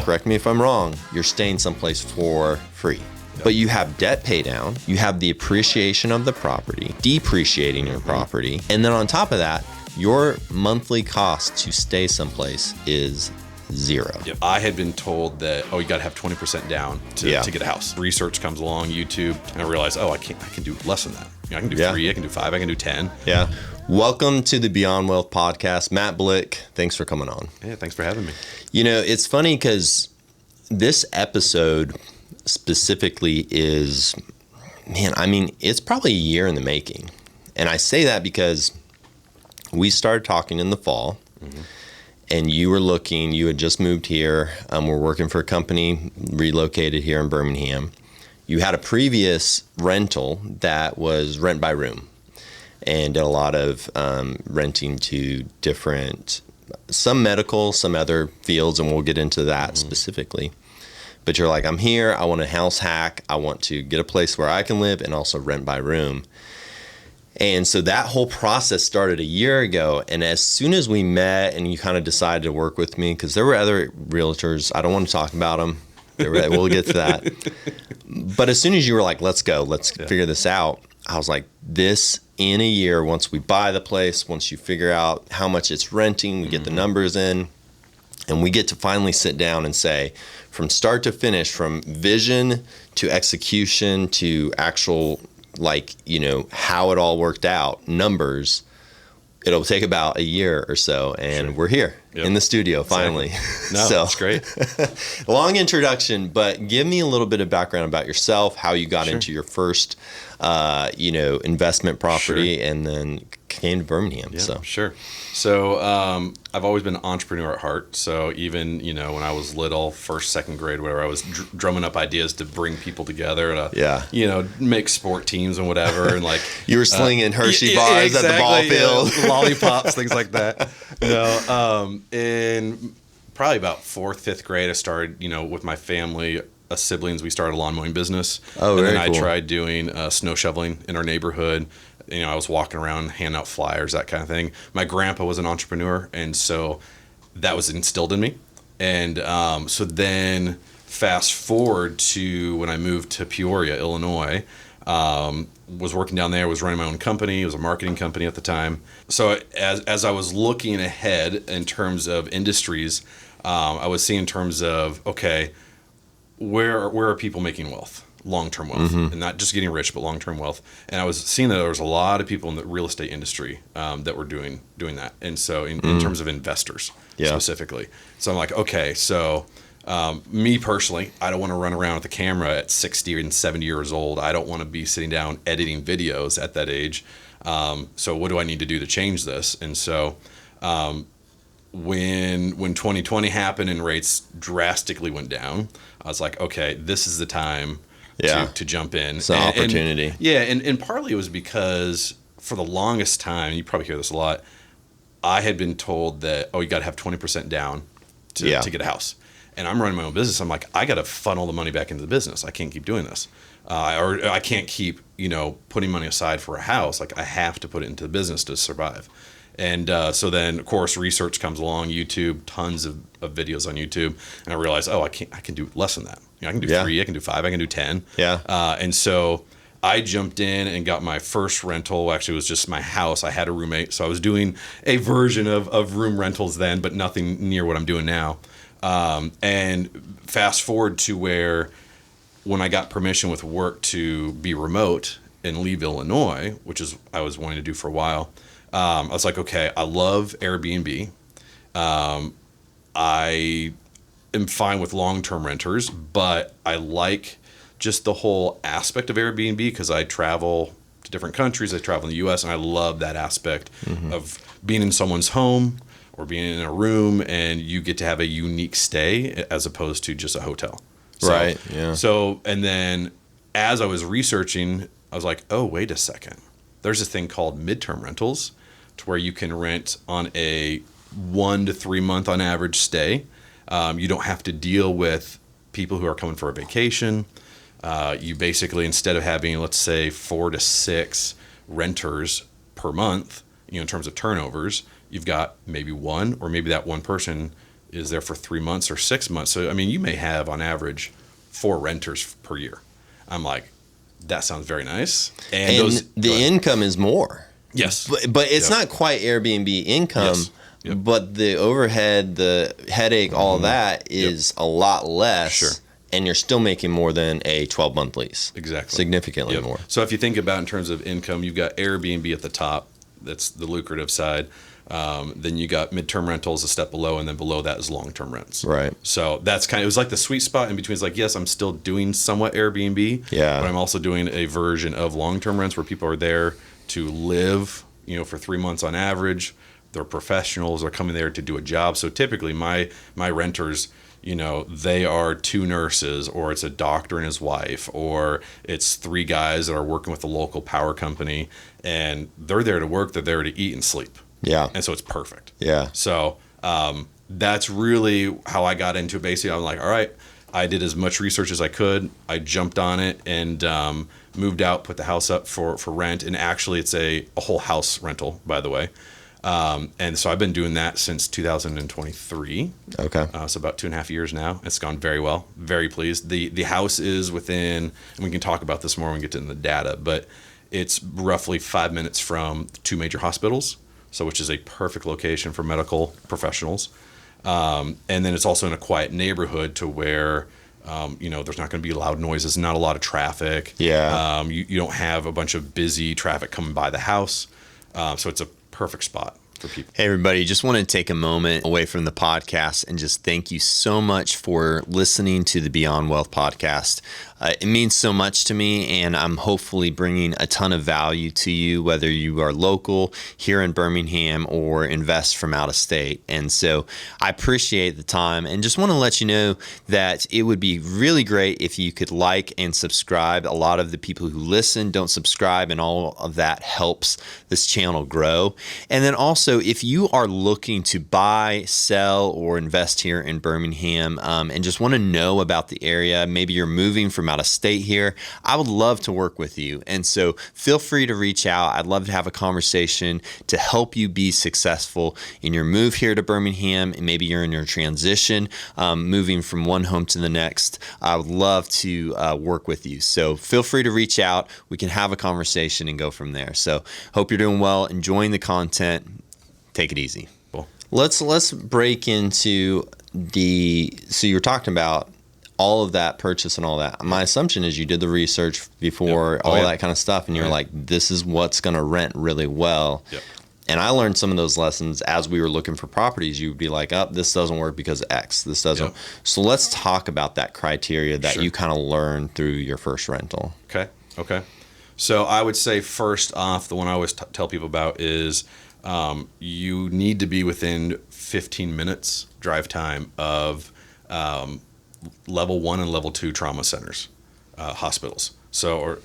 correct me if I'm wrong, you're staying someplace for free. But you have debt pay down, you have the appreciation of the property, depreciating your property, and then on top of that, your monthly cost to stay someplace is zero. Yep. I had been told that, you got to have 20% down to get a house. Research comes along, YouTube, and I realized, I can do less than that. I can do 3, I can do 5, I can do 10. Yeah. Welcome to the Beyond Wealth podcast. Matt Blick, thanks for coming on. Yeah, thanks for having me. It's funny because this episode specifically is, it's probably a year in the making. And I say that because we started talking in the fall, and you had just moved here. We're working for a company relocated here in Birmingham. You had a previous rental that was rent by room and did a lot of renting to some medical, some other fields, and we'll get into that specifically. But you're like, I'm here, I want a house hack, I want to get a place where I can live and also rent by room. And so that whole process started a year ago. And as soon as we met and you kind of decided to work with me, because there were other realtors, I don't want to talk about them. We'll get to that. But as soon as you were like, let's go, let's figure this out, I was like, this in a year, once we buy the place, once you figure out how much it's renting, we get the numbers in, and we get to finally sit down and say, from start to finish, from vision to execution to actual, how it all worked out, numbers, it'll take about a year or so, and we're here in the studio finally. No, that's great. Long introduction, but give me a little bit of background about yourself, how you got into your first, investment property, and then came to Birmingham. Yeah, sure. So I've always been an entrepreneur at heart. So even, when I was little, first, second grade, whatever, I was drumming up ideas to bring people together to, make sport teams and whatever. And you were slinging Hershey bars at the ball field. Lollipops, things like that. In probably about 4th, 5th grade, I started, with my family, siblings, we started a lawn mowing business. Oh, very cool. And then I tried doing snow shoveling in our neighborhood. I was walking around, handing out flyers, that kind of thing. My grandpa was an entrepreneur, and so that was instilled in me. And so then fast forward to when I moved to Peoria, Illinois, was working down there, was running my own company. It was a marketing company at the time. So as I was looking ahead in terms of industries, I was seeing in terms of, okay, where are people making wealth? Long-term wealth, and not just getting rich, but long-term wealth. And I was seeing that there was a lot of people in the real estate industry that were doing that. And so in terms of investors specifically. So I'm like, okay, so me personally, I don't want to run around with the camera at 60 and 70 years old. I don't want to be sitting down editing videos at that age. So what do I need to do to change this? And so when 2020 happened and rates drastically went down, I was like, okay, this is the time to jump in. It's an opportunity. And partly it was because for the longest time, you probably hear this a lot, I had been told that, you got to have 20% down to get a house. And I'm running my own business. I'm like, I got to funnel the money back into the business. I can't keep doing this. Or I can't keep, putting money aside for a house. I have to put it into the business to survive. And so then, of course, research comes along, YouTube, tons of videos on YouTube. And I realized, I can do less than that. I can do 3, I can do 5, I can do 10. Yeah. And so I jumped in and got my first rental. Actually, it was just my house. I had a roommate. So I was doing a version of room rentals then, but nothing near what I'm doing now. And fast forward to where when I got permission with work to be remote and leave Illinois, which is I was wanting to do for a while, I was like, okay, I love Airbnb. I am fine with long-term renters, but I like just the whole aspect of Airbnb because I travel to different countries. I travel in the U.S., and I love that aspect of being in someone's home or being in a room, and you get to have a unique stay as opposed to just a hotel. Right, yeah. So, and then as I was researching, I was like, oh, wait a second. There's this thing called midterm rentals to where you can rent on a 1 to 3 month on average stay. You don't have to deal with people who are coming for a vacation. You basically, instead of having, let's say, 4 to 6 renters per month, in terms of turnovers, you've got maybe one, or maybe that one person is there for 3 months or 6 months. So, I mean, you may have on average 4 renters per year. I'm like, that sounds very nice. And the income is more. Yes. But it's not quite Airbnb income. Yes. Yep. But the overhead, the headache, all of that is a lot less. Sure. And you're still making more than a 12-month lease. Exactly. Significantly more. So if you think about in terms of income, you've got Airbnb at the top. That's the lucrative side. Then you got midterm rentals a step below, and then below that is long-term rents. Right. So that's it was like the sweet spot in between. It's like, yes, I'm still doing somewhat Airbnb, Yeah. but I'm also doing a version of long-term rents where people are there to live, for 3 months on average. They're professionals. They're coming there to do a job. So typically my renters, they are 2 nurses, or it's a doctor and his wife, or it's 3 guys that are working with a local power company, and they're there to work. They're there to eat and sleep. Yeah. And so it's perfect. Yeah. So that's really how I got into it. Basically, I'm like, all right, I did as much research as I could. I jumped on it and moved out, put the house up for rent. And actually, it's a whole house rental, by the way. And so I've been doing that since 2023. Okay. So about 2.5 years now. It's gone very well. Very pleased. The house is within, and we can talk about this more when we get into the data, but it's roughly 5 minutes from 2 major hospitals. So which is a perfect location for medical professionals. And then it's also in a quiet neighborhood to where, there's not going to be loud noises, not a lot of traffic. Yeah. You don't have a bunch of busy traffic coming by the house. So it's a perfect spot for people. Hey, everybody, just want to take a moment away from the podcast and just thank you so much for listening to the Beyond Wealth podcast. It means so much to me, and I'm hopefully bringing a ton of value to you, whether you are local here in Birmingham or invest from out of state. And so I appreciate the time and just want to let you know that it would be really great if you could like and subscribe. A lot of the people who listen don't subscribe, and all of that helps this channel grow. And then also, if you are looking to buy, sell, or invest here in Birmingham and just want to know about the area, maybe you're moving from out of state here, I would love to work with you. And so feel free to reach out. I'd love to have a conversation to help you be successful in your move here to Birmingham, and maybe you're in your transition, moving from one home to the next. I would love to work with you. So feel free to reach out. We can have a conversation and go from there. So hope you're doing well, enjoying the content. Take it easy. Cool. Let's break into so you were talking about all of that purchase and all that. My assumption is you did the research before, all that kind of stuff, and you're like, this is what's going to rent really well. Yep. And I learned some of those lessons as we were looking for properties. You would be like, oh, this doesn't work because of X. This doesn't. Yep. So let's talk about that criteria that you kind of learned through your first rental. Okay. So I would say first off, the one I always tell people about is you need to be within 15 minutes drive time of level 1 and level 2 trauma centers, hospitals. So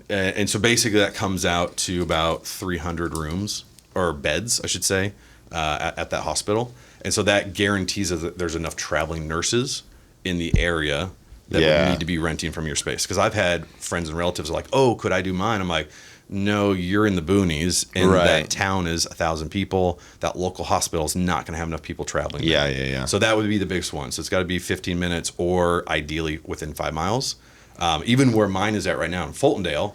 basically that comes out to about 300 rooms, or beds, I should say, at that hospital. And so that guarantees that there's enough traveling nurses in the area that would need to be renting from your space. Because I've had friends and relatives like, oh, could I do mine? I'm like, no, you're in the boonies, and that town is 1,000 people. That local hospital is not going to have enough people traveling. Yeah. So that would be the biggest one. So it's got to be 15 minutes, or ideally within 5 miles. Even where mine is at right now in Fultondale,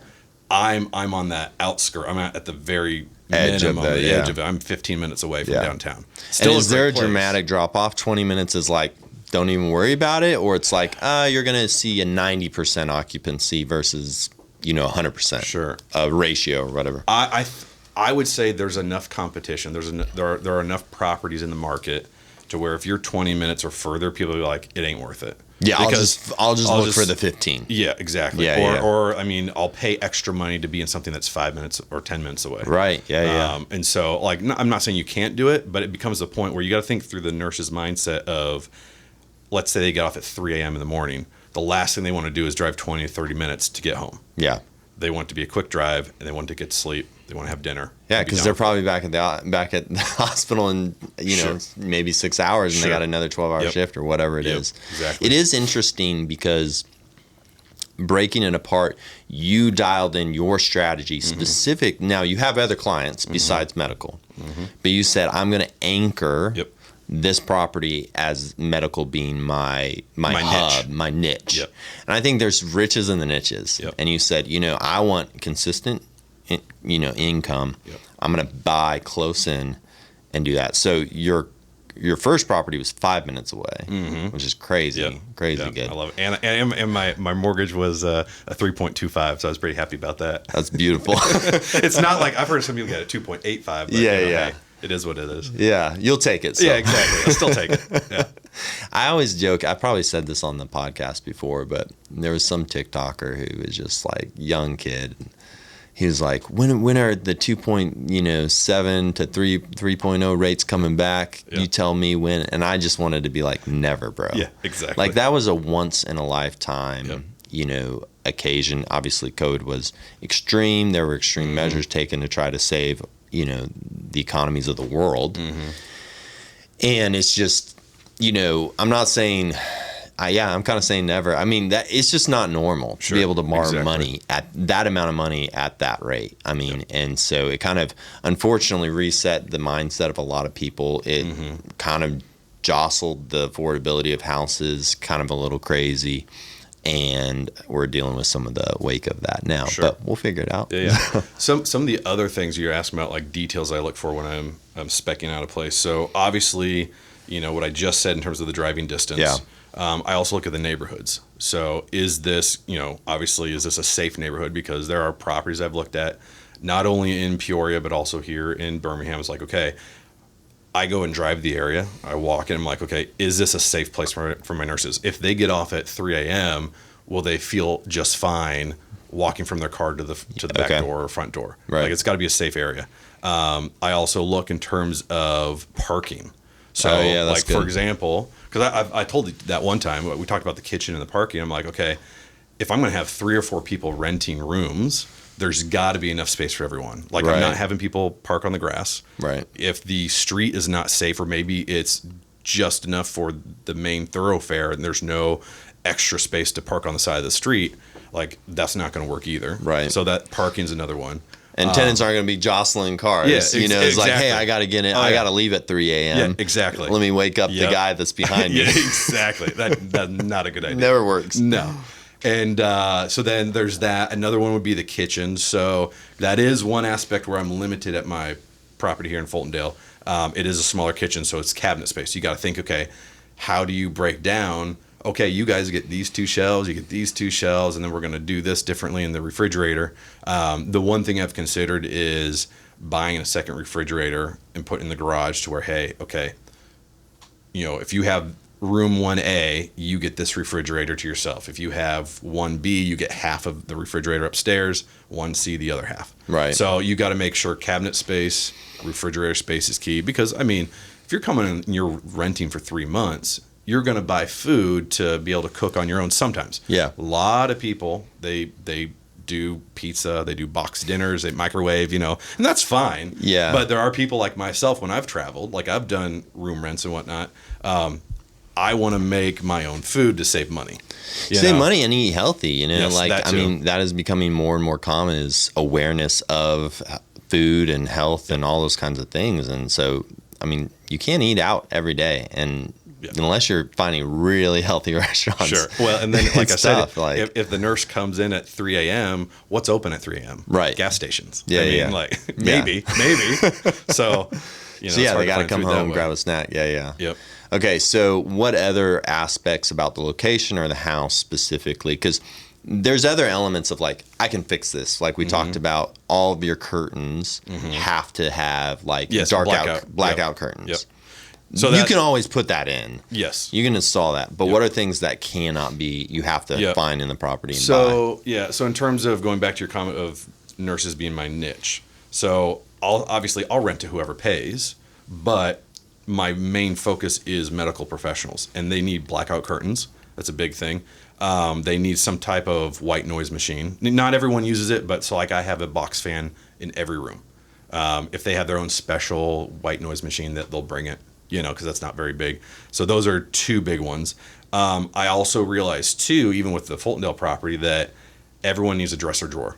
I'm on that outskirt. I'm at the very edge of it. I'm 15 minutes away from downtown. Still, and is there a dramatic drop off? 20 minutes is like, don't even worry about it, or it's like, you're going to see a 90% occupancy versus 100% ratio or whatever. I would say there's enough competition. There are enough properties in the market to where if you're 20 minutes or further, people will be like, it ain't worth it. Yeah, I'll just look for the 15. Yeah, exactly. Or I mean, I'll pay extra money to be in something that's 5 minutes or 10 minutes away. Right. Yeah. And so, like, I'm not saying you can't do it, but it becomes a point where you got to think through the nurse's mindset of, let's say they get off at 3 a.m. in the morning. The last thing they want to do is drive 20 to 30 minutes to get home. Yeah. They want it to be a quick drive, and they want to get to sleep. They want to have dinner. Yeah, because they're probably back at the hospital in maybe 6 hours, and they got another 12-hour shift or whatever it is. Exactly. It is interesting because breaking it apart, you dialed in your strategy specific. Now you have other clients besides medical, but you said, I'm going to anchor this property as medical being my hub, niche. my niche. Yep. And I think there's riches in the niches. Yep. And you said, I want consistent, income. Yep. I'm going to buy close in and do that. So your first property was 5 minutes away, which is crazy, good. I love it. And my mortgage was a 3.25, so I was pretty happy about that. That's beautiful. It's not like I've heard some people get a 2.85. But, hey, it is what it is. Yeah, you'll take it. So. Yeah, exactly. I'll still take it. Yeah. I always joke, I probably said this on the podcast before, but there was some TikToker who was just like young kid. He was like, when are the 2.7 to 3.0 rates coming back? Yeah. You tell me when. And I just wanted to be like, never, bro. Yeah, exactly. Like that was a once in a lifetime, occasion. Obviously COVID was extreme. There were extreme measures taken to try to save, the economies of the world. And it's just, I'm not saying, I'm kind of saying never. I mean, that it's just not normal to be able to borrow money at that amount of money at that rate. I mean, and so it kind of unfortunately reset the mindset of a lot of people. It kind of jostled the affordability of houses, kind of a little crazy. And we're dealing with some of the wake of that now, but we'll figure it out. Yeah. Some of the other things you're asking about, like details I look for when I'm speccing out a place. So obviously, what I just said in terms of the driving distance. Yeah. I also look at the neighborhoods. So is this, obviously, is this a safe neighborhood? Because there are properties I've looked at, not only in Peoria, but also here in Birmingham. It's like, okay, I go and drive the area. I walk in. I'm like, okay, is this a safe place for my nurses? If they get off at 3 a.m., will they feel just fine walking from their car to the back door or front door? Right. Like it's got to be a safe area. I also look in terms of parking. So, that's good. For example, because I told you that one time, we talked about the kitchen and the parking. I'm like, okay, if I'm going to have 3 or 4 people renting rooms, there's got to be enough space for everyone. Like I'm not having people park on the grass. Right. If the street is not safe, or maybe it's just enough for the main thoroughfare and there's no extra space to park on the side of the street, like that's not going to work either. Right. So that parking's another one. And tenants aren't going to be jostling cars. Yeah, it's like, hey, I got to get in. I got to leave at 3 a.m. Yeah, exactly. Let me wake up the guy that's behind me. Yeah, exactly. That's not a good idea. Never works. No. And so then there's that. Another one would be the kitchen. So that is one aspect where I'm limited at my property here in Fultondale. It is a smaller kitchen, so it's cabinet space. You got to think, okay, how do you break down? Okay, you guys get these 2 shelves, you get these 2 shelves, and then we're going to do this differently in the refrigerator. The one thing I've considered is buying a second refrigerator and put in the garage to where, hey, okay, if you have room 1A, you get this refrigerator to yourself. If you have 1B, you get half of the refrigerator upstairs, 1C, the other half. Right. So you got to make sure cabinet space, refrigerator space is key. Because, I mean, if you're coming in and you're renting for 3 months, you're going to buy food to be able to cook on your own sometimes. Yeah. A lot of people, they do pizza, they do box dinners, they microwave, and that's fine. Yeah. But there are people like myself, when I've traveled, like I've done room rents and whatnot, I want to make my own food to save money. Save money and eat healthy, Yes, that too. That is becoming more and more common, is awareness of food and health and all those kinds of things. And so, you can't eat out every day, and unless you're finding really healthy restaurants. Sure. Well, and then, like I said, tough, if the nurse comes in at 3 a.m., what's open at 3 a.m.? Right. Gas stations. Yeah, maybe. So, they got to come home and grab a snack. Yeah. Yep. Okay, so what other aspects about the location or the house specifically? Because there's other elements of like, I can fix this. Like we talked about, all of your curtains have to have blackout curtains. Yep. So you can always put that in. Yes. You can install that. But what are things that cannot be, you have to find in the property and buy? So in terms of going back to your comment of nurses being my niche, so I'll rent to whoever pays, but my main focus is medical professionals, and they need blackout curtains. That's a big thing. They need some type of white noise machine. Not everyone uses it, but so like I have a box fan in every room. If they have their own special white noise machine, that they'll bring it, because that's not very big. So those are 2 big ones. I also realized too, even with the Fultondale property, that everyone needs a dresser drawer.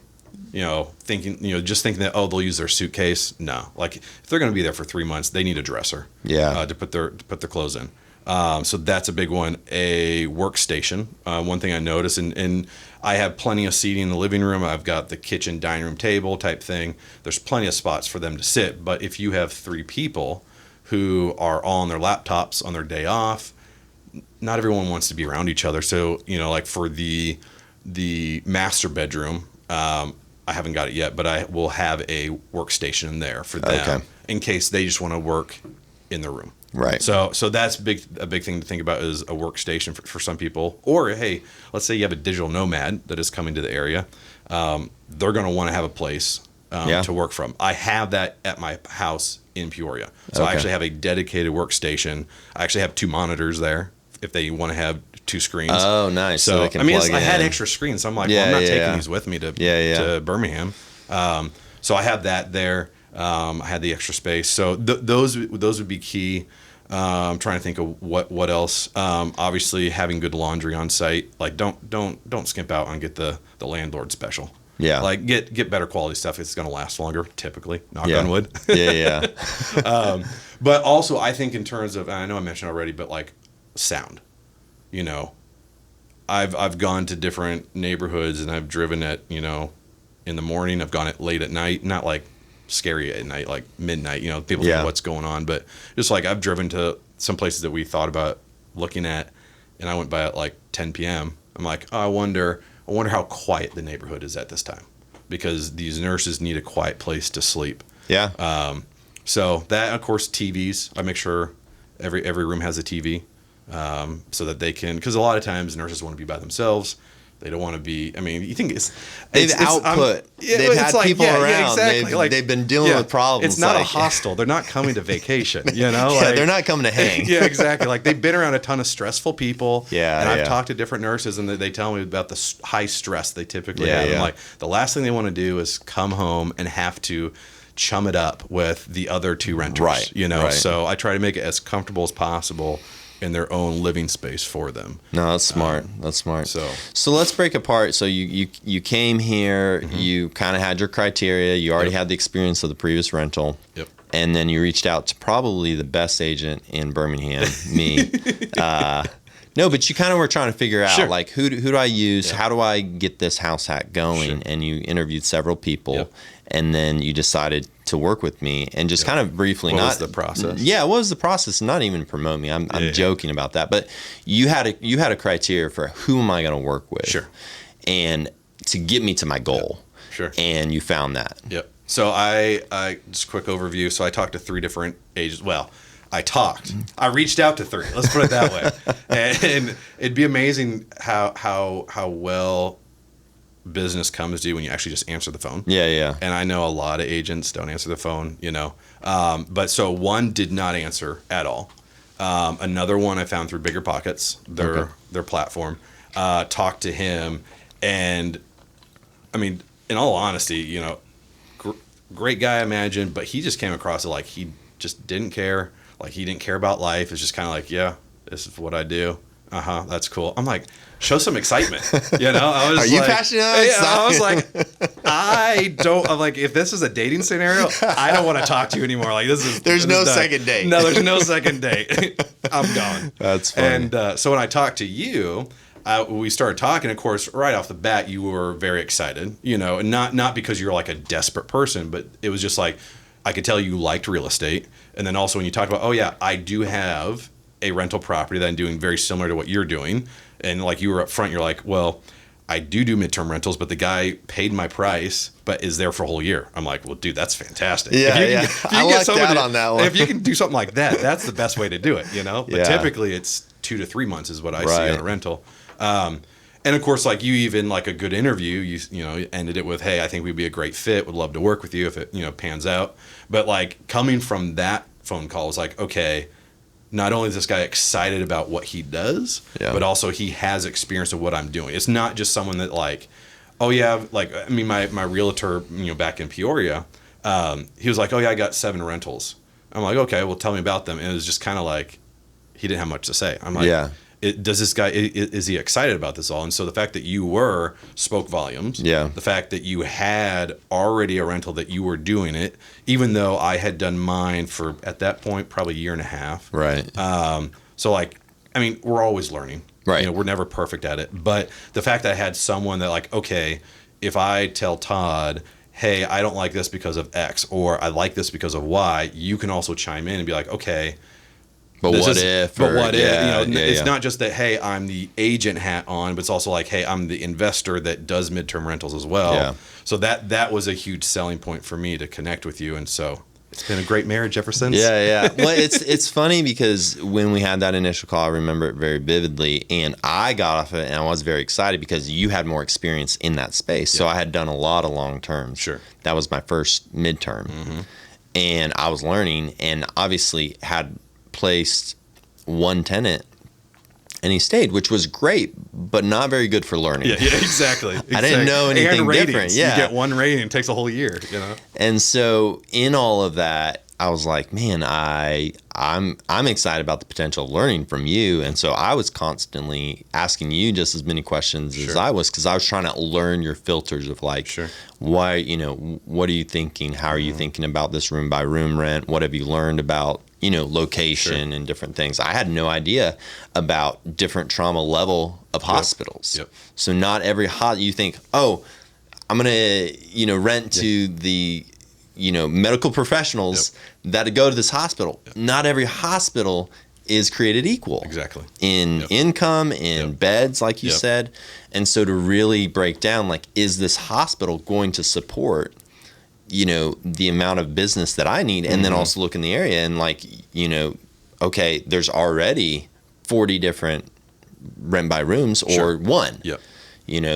just thinking that, oh, they'll use their suitcase. No, like if they're going to be there for 3 months, they need a dresser. Yeah. To put their clothes in. So that's a big one. A workstation. One thing I noticed, and I have plenty of seating in the living room. I've got the kitchen dining room table type thing. There's plenty of spots for them to sit. But if you have 3 people who are all on their laptops on their day off, not everyone wants to be around each other. So, like for the master bedroom, I haven't got it yet, but I will have a workstation in there for them in case they just want to work in their room. Right. So that's a big thing to think about is a workstation for some people. Or, hey, let's say you have a digital nomad that is coming to the area. They're going to want to have a place to work from. I have that at my house in Peoria. So I actually have a dedicated workstation. I actually have 2 monitors there if they want to have 2 screens. Oh, nice. So they can plug I had in. extra screens. So I'm like, I'm not taking these with me to Birmingham. So I have that there. I had the extra space. So those would be key. I'm trying to think of what else. Obviously, having good laundry on site. Like, don't skimp out on get the landlord special. Yeah. Like get better quality stuff. It's going to last longer. Typically, knock on wood. Yeah. But also, I think in terms of, and I know I mentioned already, but like sound. I've gone to different neighborhoods and I've driven at in the morning. I've gone at late at night. Not like scary at night, like midnight, people think what's going on, but just like I've driven to some places that we thought about looking at, and I went by at like 10 p.m. I'm like, oh, I wonder how quiet the neighborhood is at this time, because these nurses need a quiet place to sleep. Yeah. So that, of course, TVs. I make sure every room has a TV, so that they can, because a lot of times nurses want to be by themselves. They don't want to be. I mean, you think they've output. They've had people around. Yeah, exactly. They've been dealing with problems. It's not a hostel. They're not coming to vacation. They're not coming to hang. Yeah, exactly. Like they've been around a ton of stressful people. Yeah, and I've talked to different nurses, and they tell me about the high stress they typically have. Yeah. I'm like, the last thing they want to do is come home and have to chum it up with the other 2 renters. Right. Right. So I try to make it as comfortable as possible in their own living space for them. No, that's smart. That's smart. So let's break apart. So you came here, you kind of had your criteria, you already had the experience of the previous rental. Yep. And then you reached out to probably the best agent in Birmingham, me. No, but you kind of were trying to figure out like who do I use? How do I get this house hack going? And you interviewed several people, and then you decided to work with me and just kind of briefly. What was the process? Yeah, what was the process? Not even promote me. I'm joking about that, but you had a criteria for who am I going to work with? Sure. And to get me to my goal. Sure. And you found that. Yep. So I just a quick overview. So I talked to 3 different agents. Well, I reached out to 3. Let's put it that way. And it'd be amazing how well business comes to you when you actually just answer the phone. Yeah. And I know a lot of agents don't answer the phone, But so 1 did not answer at all. Another one I found through Bigger Pockets, their platform. Talked to him, and I mean, in all honesty, great guy, I imagine, but he just came across it like he just didn't care. Like he didn't care about life. It's just kind of like, yeah, this is what I do. That's cool. I'm like, show some excitement. I was Are you passionate? I was like, I'm like, if this is a dating scenario, I don't want to talk to you anymore. Like there's no second date. No, there's no second date. I'm gone. That's funny. And so when I talked to you, we started talking. Of course, right off the bat, you were very excited, and not because you're like a desperate person, but it was just like, I could tell you liked real estate. And then also when you talked about, oh yeah, I do have a rental property that I'm doing very similar to what you're doing. And like you were up front, you're like, well, I do midterm rentals, but the guy paid my price, but is there for a whole year. I'm like, well, dude, that's fantastic. Yeah. I lucked out on that one. If you can do something like that, that's the best way to do it, But typically it's 2 to 3 months is what I see on a rental. And of course, like you even like a good interview, you ended it with, hey, I think we'd be a great fit. Would love to work with you if it, pans out. But like coming from that phone call was like, okay, not only is this guy excited about what he does, but also he has experience of what I'm doing. It's not just someone that like, oh yeah, like, I mean, my realtor, back in Peoria, he was like, oh yeah, I got 7 rentals. I'm like, okay, well tell me about them. And it was just kind of like, he didn't have much to say. I'm like, does this guy, is he excited about this all? And so the fact that you were spoke volumes. Yeah. The fact that you had already a rental, that you were doing it, even though I had done mine for, at that point, probably a year and a half. Right. So like, I mean, we're always learning. Right. We're never perfect at it. But the fact that I had someone that like, okay, if I tell Todd, hey, I don't like this because of X, or I like this because of Y, you can also chime in and be like, okay, But what if? It's not just that, hey, I'm the agent hat on, but it's also like, hey, I'm the investor that does midterm rentals as well. Yeah. So that was a huge selling point for me to connect with you. And so it's been a great marriage ever since. Yeah. Well, it's funny because when we had that initial call, I remember it very vividly, and I got off it and I was very excited because you had more experience in that space. So I had done a lot of long terms. Sure. That was my first midterm. Mm-hmm. And I was learning, and obviously had placed one tenant and he stayed, which was great, but not very good for learning. Yeah, exactly. I didn't know anything and ratings. different. Yeah. You get one rating, it takes a whole year, And so in all of that, I was like, man, I'm excited about the potential of learning from you. And so I was constantly asking you just as many questions as I was, because I was trying to learn your filters of like, why, what are you thinking? How are you thinking about this room by room rent? What have you learned about, location and different things? I had no idea about different trauma level of hospitals. Yep. So not every you think, oh, I'm going to, rent to the, medical professionals that go to this hospital. Not every hospital is created equal. Exactly. In income, in beds, like you said. And so to really break down, like, is this hospital going to support, the amount of business that I need? And then also look in the area and like, okay, there's already 40 different rent by rooms or one. Yep.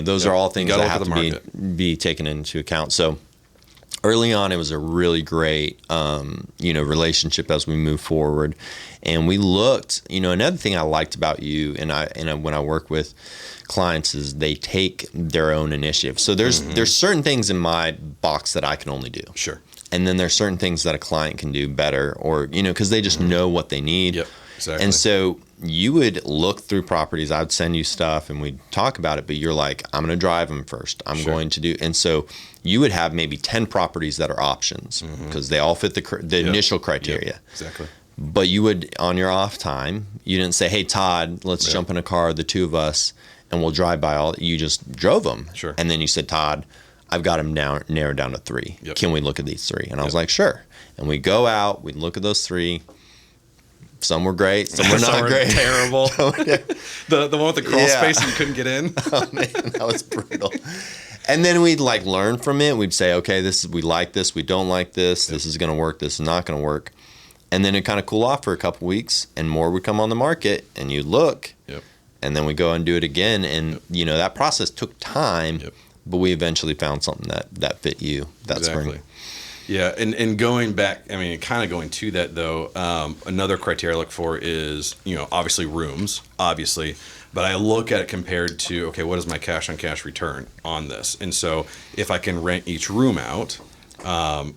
Those are all things that have to be taken into account. So early on, it was a really great, relationship as we move forward. And we looked, another thing I liked about you and when I work with clients is they take their own initiative. So there's certain things in my box that I can only do. Sure. And then there's certain things that a client can do better, or, because they just know what they need. Yep. Exactly. And so you would look through properties. I would send you stuff and we'd talk about it, but you're like, I'm going to drive them first. I'm going to do. And so you would have maybe 10 properties that are options because they all fit the initial criteria. Yep. Exactly. But you would, on your off time, you didn't say, hey, Todd, let's jump in a car, the two of us, and we'll drive by all. You just drove them. Sure. And then you said, Todd, I've got them now narrowed down to 3. Yep. Can we look at these 3? And I was like, sure. And we go out, we look at those 3. Some were great, some were not great. Terrible. The one with the crawl space and you couldn't get in. Oh man, that was brutal. And then we'd like learn from it. We'd say, okay, we like this, we don't like this. This is going to work. This is not going to work. And then it kind of cool off for a couple weeks, and more would come on the market, and you look. Yep. And then we go and do it again, and that process took time. Yep. But we eventually found something that fit you that spring. Yeah, and going back, kind of going to that though, another criteria I look for is, obviously rooms, obviously, but I look at it compared to, okay, what is my cash on cash return on this? And so if I can rent each room out,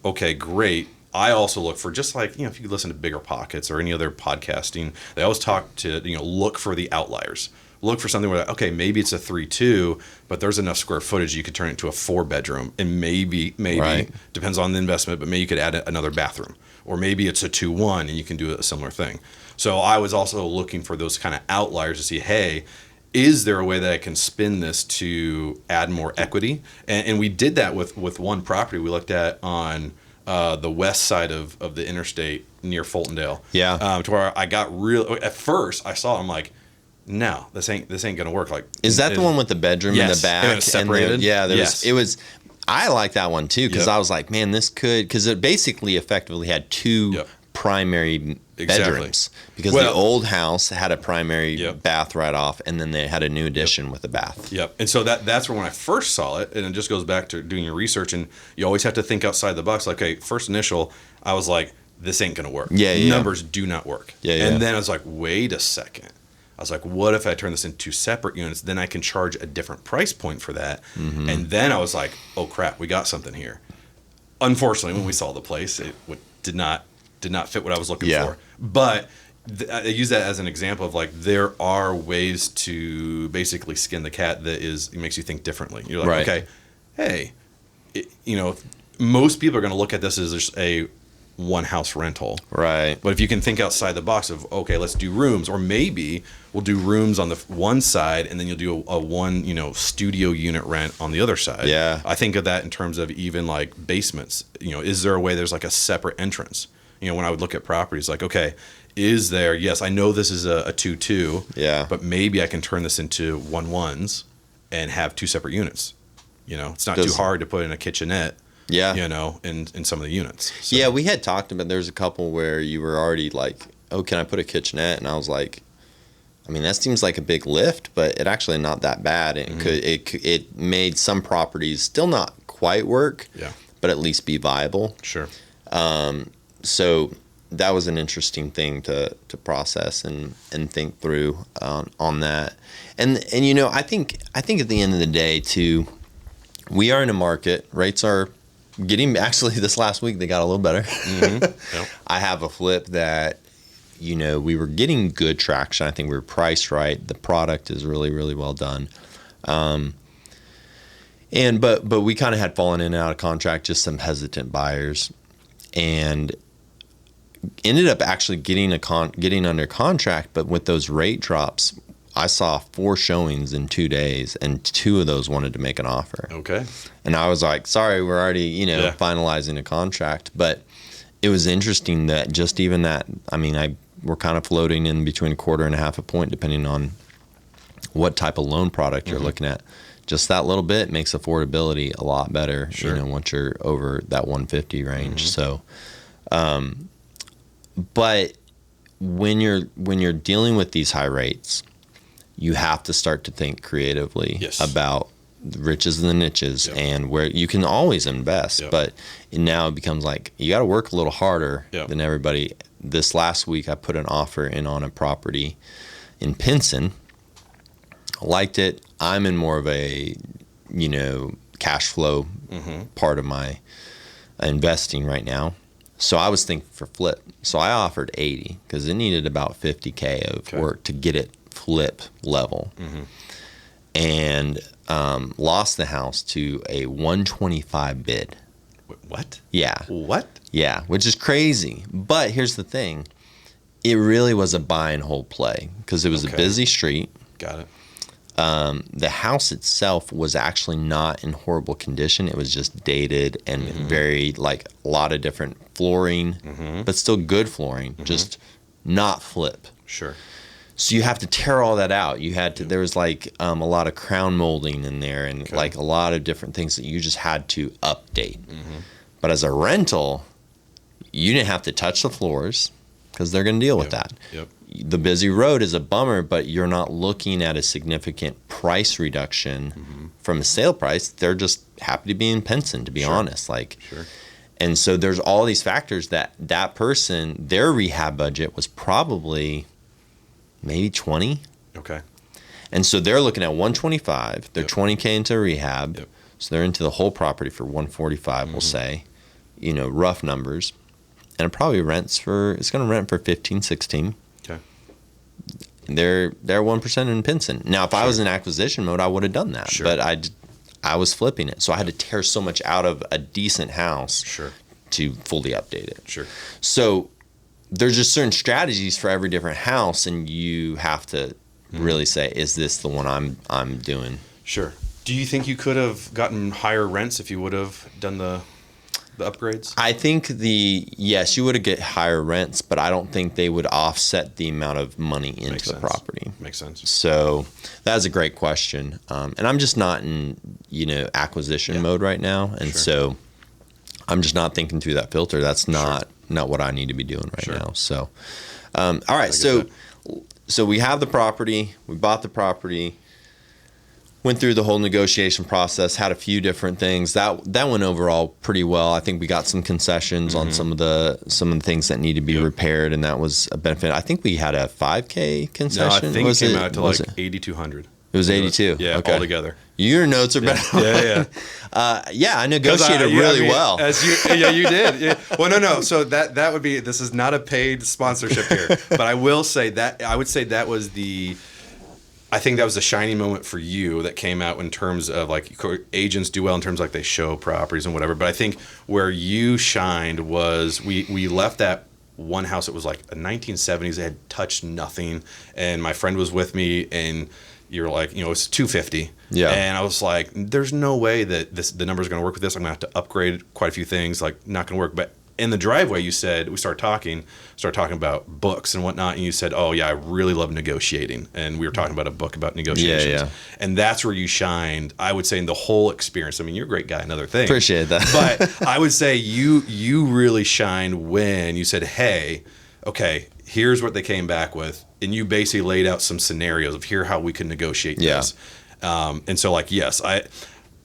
okay, great. I also look for, just like, if you listen to Bigger Pockets or any other podcasting, they always talk to, look for the outliers. Look for something where, okay, maybe it's a 3-2, but there's enough square footage you could turn it into a 4-bedroom, and maybe depends on the investment, but maybe you could add another bathroom, or maybe it's a 2-1 and you can do a similar thing. So I was also looking for those kind of outliers to see, hey, is there a way that I can spin this to add more equity? And we did that with one property we looked at on the west side of the interstate near Fultondale. Yeah. To where I got at first I saw it, I'm like, no, this ain't gonna work. Like, is that the one with the bedroom in the back? And it was separated. It was. I like that one too because I was like, man, this could, because it basically effectively had 2 primary bedrooms because the old house had a primary bath right off, and then they had a new addition with a bath. Yep. And so that's where when I first saw it, and it just goes back to doing your research, and you always have to think outside the box. Like, okay, first initial, I was like, this ain't gonna work. Numbers do not work. And then I was like, wait a second. I was like, what if I turn this into 2 separate units? Then I can charge a different price point for that. And then I was like, oh crap, we got something here. Unfortunately, when we saw the place, it did not fit what I was looking for. But I use that as an example of like there are ways to basically skin the cat that it makes you think differently. You're like, okay, hey, most people are going to look at this as just a one house rental. Right. But if you can think outside the box of, okay, let's do rooms, or maybe we'll do rooms on the one side and then you'll do a one, studio unit rent on the other side. Yeah. I think of that in terms of even like basements. Is there a way there's like a separate entrance? When I would look at properties, like, okay, is there, yes, I know this is a 2-2, yeah, but maybe I can turn this into 1-1s and have two separate units. It's not too hard to put in a kitchenette. Yeah. In some of the units. So. Yeah, we had talked about, there's a couple where you were already like, oh, can I put a kitchenette? And I was like, I mean, that seems like a big lift, but it actually not that bad. And it made some properties still not quite work, but at least be viable. Sure. So that was an interesting thing to process and think through on that. And I think at the end of the day too, we are in a market, rates are getting, actually this last week they got a little better. Yep. I have a flip that we were getting good traction. I think we were priced right. The product is really, really well done. But we kind of had fallen in and out of contract, just some hesitant buyers, and ended up actually getting under contract. But with those rate drops, I saw 4 showings in 2 days, and 2 of those wanted to make an offer. Okay. And I was like, sorry, we're already, finalizing a contract. But it was interesting that just even that, I mean, we're kind of floating in between 1/4 and 1/2 a point, depending on what type of loan product you're looking at. Just that little bit makes affordability a lot better, once you're over that 150 range. So, but when you're dealing with these high rates, you have to start to think creatively about the riches and the niches and where you can always invest. But now it becomes like you got to work a little harder than everybody. This last week, I put an offer in on a property in Pinson. I liked it. I'm in more of a, cash flow part of my investing right now. So I was thinking for flip. So I offered 80 because it needed about $50K of work to get it flip level, and lost the house to a 125 bid. What? Yeah. What? Yeah, which is crazy. But here's the thing. It really was a buy and hold play because it was a busy street. Got it. The house itself was actually not in horrible condition. It was just dated and very, like, a lot of different flooring, but still good flooring, just not flip. Sure. So you have to tear all that out. There was like a lot of crown molding in there and like a lot of different things that you just had to update. But as a rental, you didn't have to touch the floors because they're going to deal with that. Yep. The busy road is a bummer, but you're not looking at a significant price reduction from a sale price. They're just happy to be in Pinson, to be honest. And so there's all these factors that person, their rehab budget was probably maybe 20. Okay. And so they're looking at 125. They're 20K into rehab. So they're into the whole property for 145, we'll say, rough numbers. And it probably it's going to rent for 15, 16. Okay. They're 1% in Pinson. Now, if I was in acquisition mode, I would have done that. But I was flipping it. So I had to tear so much out of a decent house to fully update it. Sure. So there's just certain strategies for every different house, and you have to really say, is this the one I'm doing? Sure. Do you think you could have gotten higher rents if you would have done the upgrades? I think yes, you would have get higher rents, but I don't think they would offset the amount of money into the property. Makes sense. So that is a great question. And I'm just not in, acquisition mode right now. And so I'm just not thinking through that filter. That's not what I need to be doing right now. So, all right. So we have the property, we bought the property, went through the whole negotiation process, had a few different things that went overall pretty well. I think we got some concessions on some of the things that need to be repaired, and that was a benefit. I think we had a $5K concession. No, I think it came out to like $8,200. It was 82. Yeah, okay. altogether. Your notes are better. Yeah. I negotiated really well. You did. Yeah. Well, no. So that would be. This is not a paid sponsorship here, but I will say that I would say that was the. I think that was a shining moment for you that came out in terms of like agents do well in terms of like they show properties and whatever. But I think where you shined was we left that one house. It was like a 1970s. It had touched nothing, and my friend was with me, and you're like, it's 250. Yeah. And I was like, there's no way that the number's going to work with this. I'm going to have to upgrade quite a few things. Like, not going to work. But in the driveway, you said, we started talking about books and whatnot. And you said, oh, yeah, I really love negotiating. And we were talking about a book about negotiations. Yeah. And that's where you shined, I would say, in the whole experience. I mean, you're a great guy in other things. Appreciate that. But I would say you really shined when you said, hey, okay, here's what they came back with. And you basically laid out some scenarios of here how we can negotiate this. And so, like, yes,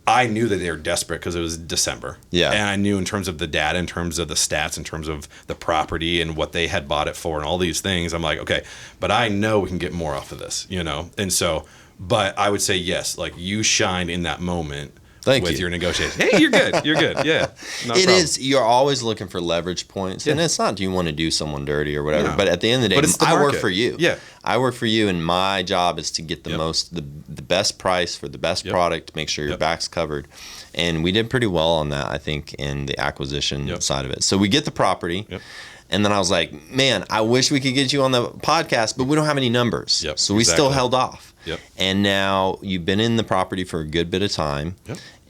I knew that they were desperate because it was December. Yeah. And I knew in terms of the data, in terms of the stats, in terms of the property and what they had bought it for and all these things. I'm like, okay, but I know we can get more off of this, And so, but I would say, yes, like you shined in that moment. With your negotiation. Hey, you're good. You're good. Yeah. It is. You're always looking for leverage points. Yeah. And it's not do you want to do someone dirty or whatever. No. But at the end of the day, I work for you. Yeah. I work for you, and my job is to get the best price for the best product, make sure your back's covered. And we did pretty well on that, I think, in the acquisition side of it. So we get the property. And then I was like, man, I wish we could get you on the podcast, but we don't have any numbers. So we still held off. And now you've been in the property for a good bit of time.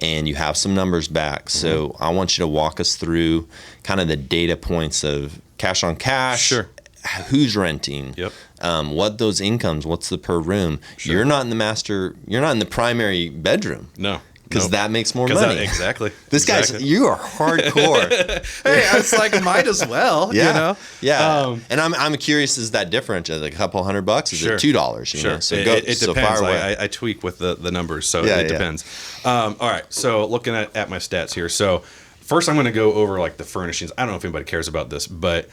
And you have some numbers back. So I want you to walk us through kind of the data points of cash on cash, who's renting, what those incomes, what's the per room. You're not in the primary bedroom. No. Because that makes more money. Exactly. Guy's, you are hardcore. Hey, I was like, might as well, Yeah. And I'm curious, is that different? Like a couple $100? Is it $2? So it depends. I tweak with the numbers, so it depends. All right, so looking at my stats here. So first I'm going to go over like the furnishings. I don't know if anybody cares about this, but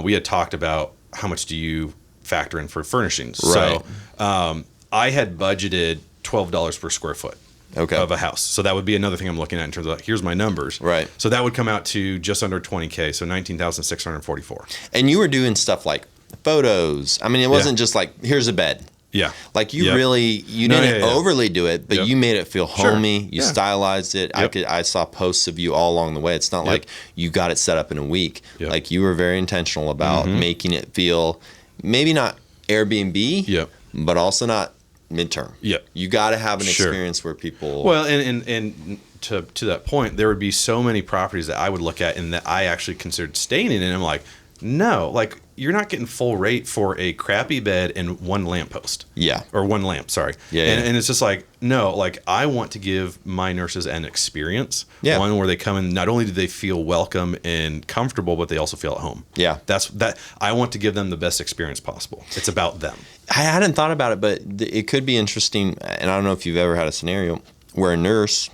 we had talked about how much do you factor in for furnishings. Right. So I had budgeted $12 per square foot. Of a house. So that would be another thing I'm looking at in terms of like, here's my numbers. Right. So that would come out to just under $20K, so $19,644. And you were doing stuff like photos. I mean, it wasn't just like, here's a bed. Yeah. Like you didn't overly do it, but you made it feel homey. You stylized it. I saw posts of you all along the way. It's not like you got it set up in a week. Like you were very intentional about making it feel maybe not Airbnb, but also not Midterm. You got to have an experience where people. Well, and to that point, there would be so many properties that I would look at and that I actually considered staying in, and I'm like, no, like you're not getting full rate for a crappy bed and one lamppost. Or one lamp, sorry. And it's just like, no, like I want to give my nurses an experience. One where they come in, not only do they feel welcome and comfortable, but they also feel at home. That I want to give them the best experience possible. It's about them. I hadn't thought about it, but it could be interesting. And I don't know if you've ever had a scenario where a nurse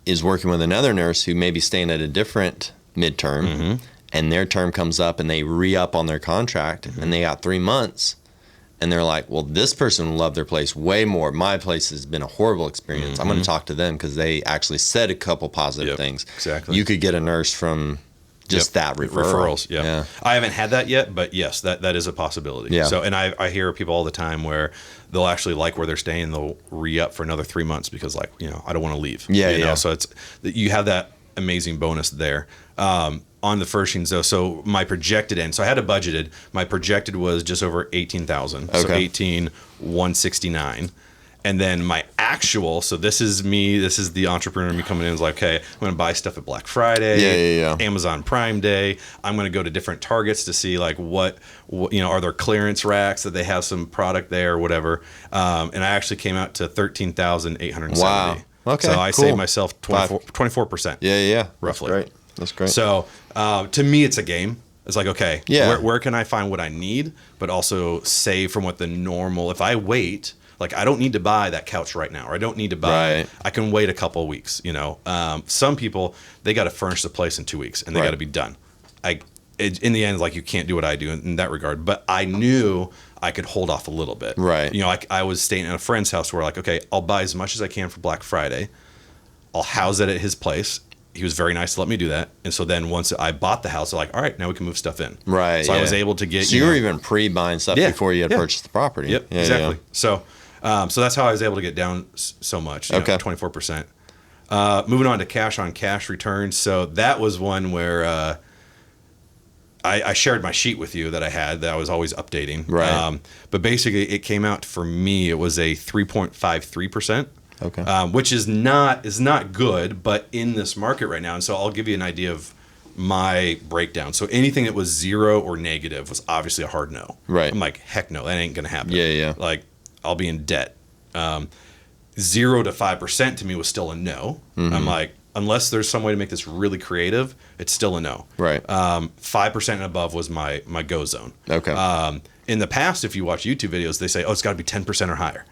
is working with another nurse who may be staying at a different midterm. And their term comes up and they re-up on their contract and they got 3 months and they're like, well, this person loved their place way more. My place has been a horrible experience. I'm going to talk to them because they actually said a couple positive things. Exactly. You could get a nurse from just that referrals. I haven't had that yet, but yes, that is a possibility. So, and I hear people all the time where they'll actually like where they're staying. They'll re-up for another 3 months because like, I don't want to leave. So it's, you have that amazing bonus there. On the furnishings though, so my projected end, so I had it budgeted. My projected was just over 18,000, so 18,169, and then my actual. So this is me. This is the entrepreneur me coming in. Is like, okay, I'm going to buy stuff at Black Friday, Amazon Prime Day. I'm going to go to different Targets to see like what are there clearance racks that they have some product there or whatever. And I actually came out to 13,870. Wow. Okay. So I saved myself 24%. Roughly. That's great. So to me, it's a game. It's like, okay, where can I find what I need, but also save from what the normal, if I wait, like I don't need to buy that couch right now, or I don't need to buy, I can wait a couple of weeks, Some people, they got to furnish the place in 2 weeks and they got to be done. In the end, like you can't do what I do in that regard. But I knew I could hold off a little bit. Right. You know, like I was staying at a friend's house where like, okay, I'll buy as much as I can for Black Friday. I'll house it at his place. He was very nice to let me do that. And so then once I bought the house, I'm like, all right, now we can move stuff in. Right. So I was able to get. So you were even pre-buying stuff before you had purchased the property. Yep. Exactly. So that's how I was able to get down so much. Okay. 24%. Moving on to cash on cash returns. So that was one where I shared my sheet with you that I had that I was always updating. Right. But basically, it came out for me. It was a 3.53%. Okay. Which is not good, but in this market right now. And so I'll give you an idea of my breakdown. So anything that was 0 or negative was obviously a hard no. Right. I'm like, heck no, that ain't gonna happen. Yeah. Like I'll be in debt. 0 to 5% to me was still a no. Mm-hmm. I'm like, unless there's some way to make this really creative, it's still a no. Right. 5% and above was my go zone. Okay. In the past, if you watch YouTube videos, they say, oh, it's got to be 10% or higher.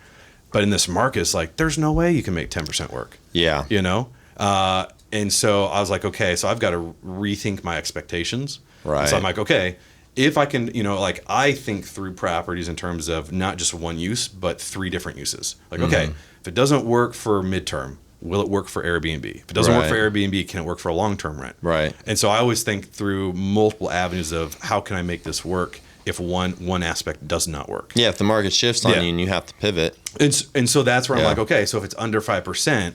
But in this market, it's like, there's no way you can make 10% work. Yeah. You know? And so I was like, okay, so I've got to rethink my expectations. Right. So I'm like, okay, if I can, like I think through properties in terms of not just one use, but 3 different uses. Like, okay, if it doesn't work for midterm, will it work for Airbnb? If it doesn't work for Airbnb, can it work for a long-term rent? Right. And so I always think through multiple avenues of how can I make this work if one aspect does not work. Yeah, if the market shifts on you and you have to pivot. And so that's where I'm like, okay, so if it's under 5%,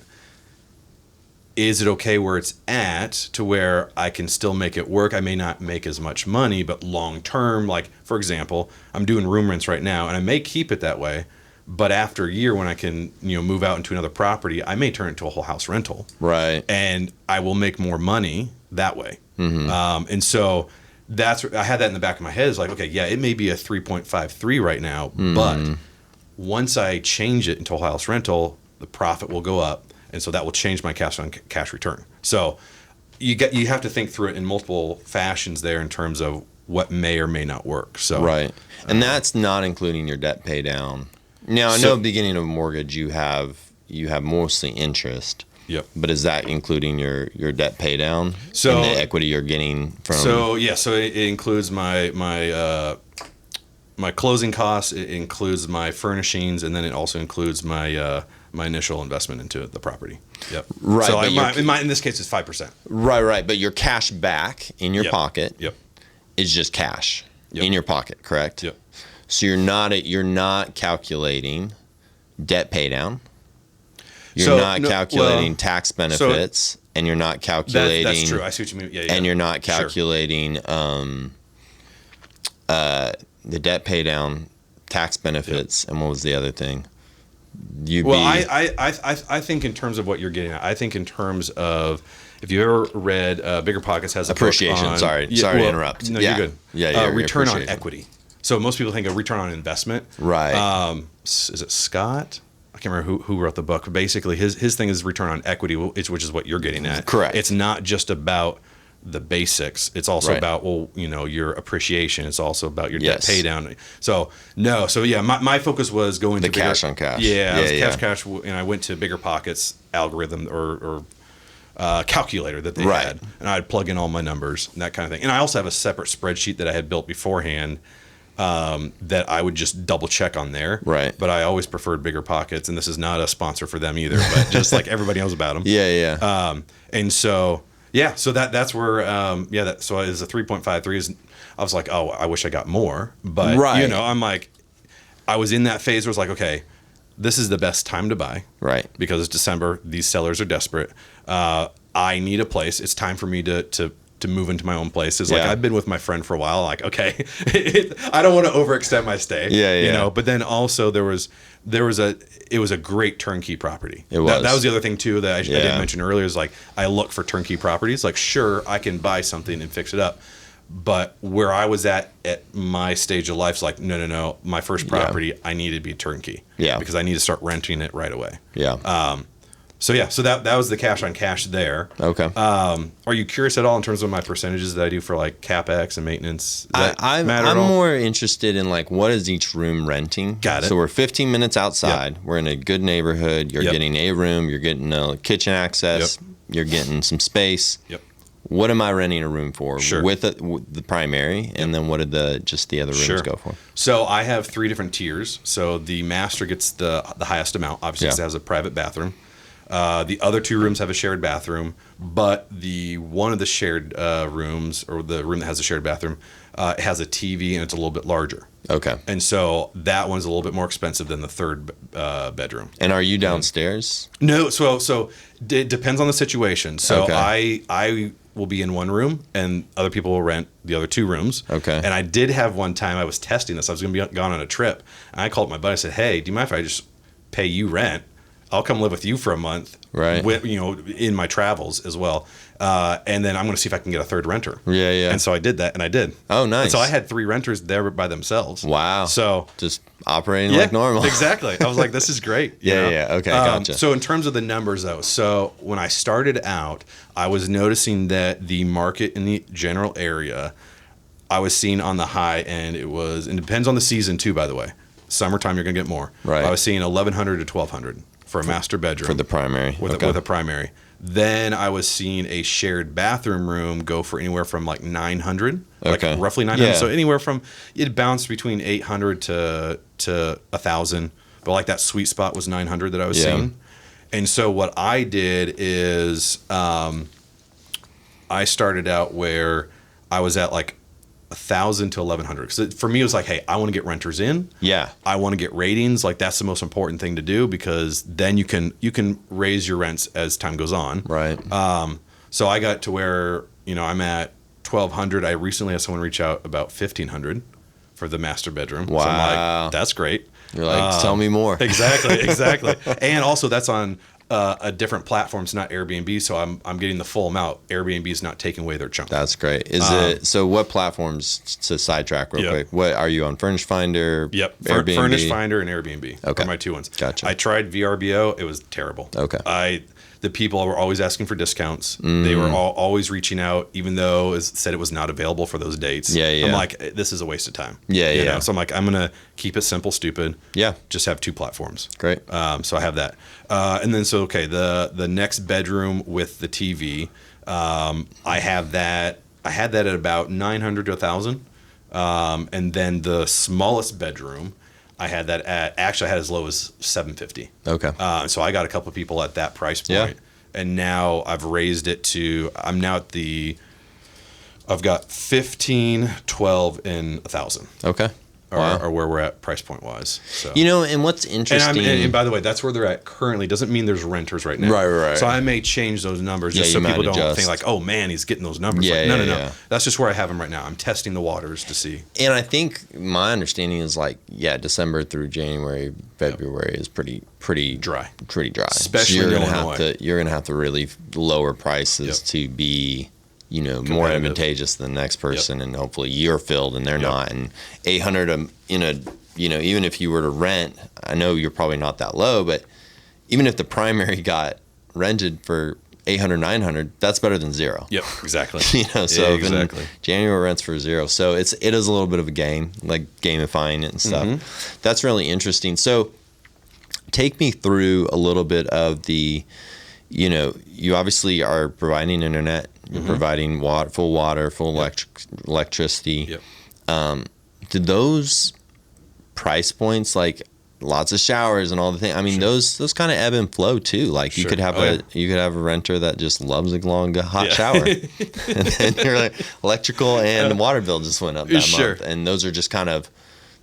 is it okay where it's at to where I can still make it work? I may not make as much money, but long term, like for example, I'm doing room rents right now and I may keep it that way, but after a year when I can, move out into another property, I may turn it into a whole house rental. Right. And I will make more money that way. Mm-hmm. And so I had that in the back of my head. It's like, okay, yeah, it may be a 3.53 right now, but once I change it into a house rental, the profit will go up, and so that will change my cash on cash return. So you have to think through it in multiple fashions there in terms of what may or may not work. So right, and that's not including your debt pay down. Now I know at the beginning of a mortgage you have mostly interest. Yep. But is that including your debt pay down? So and the equity you're getting from? So it includes my closing costs. It includes my furnishings, and then it also includes my my initial investment into the property. Yep. Right. So in this case, it's 5%. Right. But your cash back in your pocket. Yep. Is just cash in your pocket, correct? Yep. So you're not calculating debt pay down. You're not calculating tax benefits, and you're not calculating. That's true. I see what you mean. Yeah. And you're not calculating the debt pay down, tax benefits, and what was the other thing? I think in terms of what you're getting at. I think in terms of if you ever read Bigger Pockets has a appreciation. Book on, sorry to interrupt. No, you're good. Yeah. Return on equity. So most people think of return on investment. Right. Is it Scott? I can't remember who wrote the book. But basically, his thing is return on equity, which is what you're getting at. Correct. It's not just about the basics. It's also about your appreciation. It's also about your debt pay down. So my focus was going to cash on cash. Cash, and I went to Bigger Pockets algorithm or calculator that they had, and I'd plug in all my numbers and that kind of thing. And I also have a separate spreadsheet that I had built beforehand. That I would just double check on there. Right. But I always preferred Bigger Pockets, and this is not a sponsor for them either, but just like everybody knows about them. And so, so that's where, so it was a 3.53. I was like, oh, I wish I got more. But, I'm like, I was in that phase where it's like, okay, this is the best time to buy. Right. Because it's December. These sellers are desperate. I need a place. It's time for me to move into my own place. It's like I've been with my friend for a while. Like, okay, I don't want to overextend my stay. You know. But then also it was a great turnkey property. It was. That was the other thing too that I didn't mention earlier. Is like I look for turnkey properties. Like, sure, I can buy something and fix it up, but where I was at my stage of life is like, no. My first property, I need to be turnkey. Because I need to start renting it right away. So that was the cash on cash there. Okay. Are you curious at all in terms of my percentages that I do for like CapEx and maintenance? I'm more interested in like what is each room renting. Got it. So we're 15 minutes outside. We're in a good neighborhood. You're getting a room. You're getting a kitchen access. You're getting some space. what am I renting a room for? Sure. With the primary, and then what did the other rooms go for? So I have 3 different tiers. So the master gets the highest amount, obviously, because it has a private bathroom. The other 2 rooms have a shared bathroom, but one of the shared rooms, or the room that has a shared bathroom, it has a TV and it's a little bit larger. Okay. And so that one's a little bit more expensive than the third bedroom. And are you downstairs? No, so it depends on the situation. So Okay. I will be in one room, and other people will rent the other 2 rooms. Okay. And I did have one time I was testing this. I was going to be gone on a trip, and I called my buddy. I said, "Hey, do you mind if I just pay you rent? I'll come live with you for a month, right? In my travels as well, and then I'm going to see if I can get a third renter." Yeah, yeah. And so I did that, and I did. Oh, nice. And so I had 3 renters there by themselves. Wow. So just operating like normal. Exactly. I was like, this is great. Yeah. Okay, gotcha. So in terms of the numbers, though, so when I started out, I was noticing that the market in the general area, I was seeing on the high end, and it depends on the season too, by the way. Summertime, you're going to get more. Right. I was seeing 1,100 to 1,200 for a master bedroom. For the primary. With a primary. Then I was seeing a shared bathroom room go for anywhere from like 900, like roughly 900. Yeah. So anywhere from, it bounced between 800 to 1,000. But like that sweet spot was 900 that I was seeing. And so what I did is I started out where I was at like 1,000 to 1,100. Because for me, it was like, hey, I want to get renters in. Yeah. I want to get ratings. Like that's the most important thing to do, because then you can raise your rents as time goes on. Right. So I got to where I'm at 1,200. I recently had someone reach out about 1,500 for the master bedroom. Wow. So I'm like, that's great. You're like, tell me more. Exactly. And also that's on a different platform. It's not Airbnb, so I'm getting the full amount. Airbnb is not taking away their chunk. That's great. Is it so? What platforms, to sidetrack real quick? What are you on? Furnish Finder. Yep. Airbnb? Furnish Finder and Airbnb. Okay. Are my 2 ones. Gotcha. I tried VRBO. It was terrible. Okay. The people were always asking for discounts. They were always reaching out, even though it said it was not available for those dates. Yeah. I'm like, this is a waste of time. Yeah. So I'm like, I'm gonna keep it simple, stupid. Yeah. Just have 2 platforms. Great. So I have that, and then the next bedroom with the TV, I have that. I had that at about 900 to 1,000, and then the smallest bedroom, I had that I had as low as 750. Okay. So I got a couple of people at that price point, and now I've raised it to. I'm now at I've got 15, 12, and 1,000. Okay. Or where we're at price point wise. So. And what's interesting. And by the way, that's where they're at currently. Doesn't mean there's renters right now. Right. So I may change those numbers just so people don't think like, oh man, he's getting those numbers. No. That's just where I have them right now. I'm testing the waters to see. And I think my understanding is December through January, February is pretty dry. Pretty dry. Especially so in Illinois. You're gonna have to really lower prices to be more advantageous than the next person, and hopefully you're filled and they're not. And 800 even if you were to rent, I know you're probably not that low, but even if the primary got rented for 800, 900, that's better than 0. Yep, exactly. Exactly. January rents for 0. So it is a little bit of a game, like gamifying it and stuff. Mm-hmm. That's really interesting. So take me through a little bit of the, you obviously are providing internet, you're providing full water, full electricity. Yep. Did those price points, like lots of showers and all the things, I mean, those kind of ebb and flow too. Like you could have you could have a renter that just loves a long hot shower, and then you're like, electrical and water bill just went up that month, and those are just kind of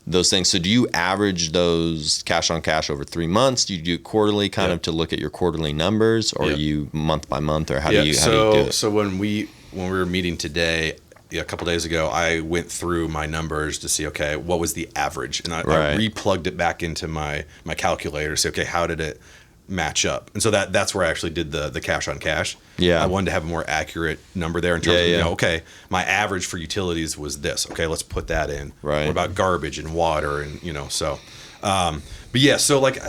those things. So do you average those cash on cash over 3 months? Do you do quarterly kind of to look at your quarterly numbers, or you month by month, or how do you do it? So when we were meeting today, a couple days ago, I went through my numbers to see, okay, what was the average? And I replugged it back into my calculator to say, okay, how did it match up? And so that's where I actually did the cash on cash. Yeah. I wanted to have a more accurate number there in terms of, okay, my average for utilities was this. Okay, let's put that in. Right. What about garbage and water and, so. But yeah, so like,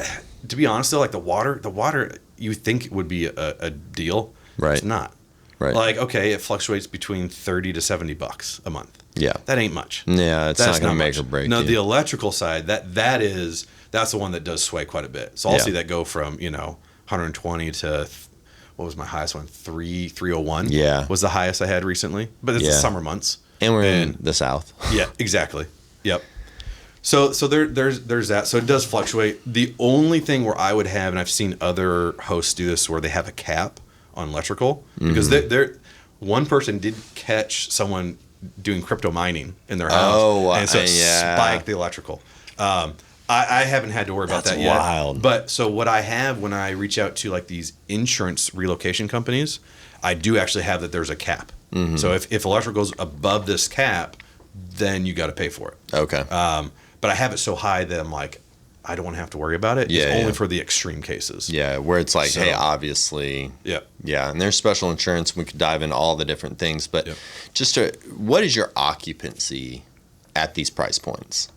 to be honest though, like the water you think would be a deal. Right. It's not. Right. Like, okay, it fluctuates between $30 to $70 a month. Yeah. That ain't much. Yeah, it's not going to make or break. No, the electrical side, that's the one that does sway quite a bit. So I'll see that go from, 120 to what was my highest one? 301. Yeah. Was the highest I had recently. But it's the summer months. And we're in the South. Yeah, exactly. Yep. So there's that. So it does fluctuate. The only thing where I would have, and I've seen other hosts do this, where they have a cap on electrical, because one person did catch someone doing crypto mining in their house, and so it spiked the electrical. I haven't had to worry about that yet. That's wild. But so what I have when I reach out to like these insurance relocation companies, I do actually have that there's a cap. So if electrical goes above this cap, then you got to pay for it. Okay. But I have it so high that I'm like, I don't want to have to worry about it. It's only for the extreme cases. Yeah, where it's like, hey, obviously. Yeah, and there's special insurance. We could dive into all the different things. But what is your occupancy at these price points?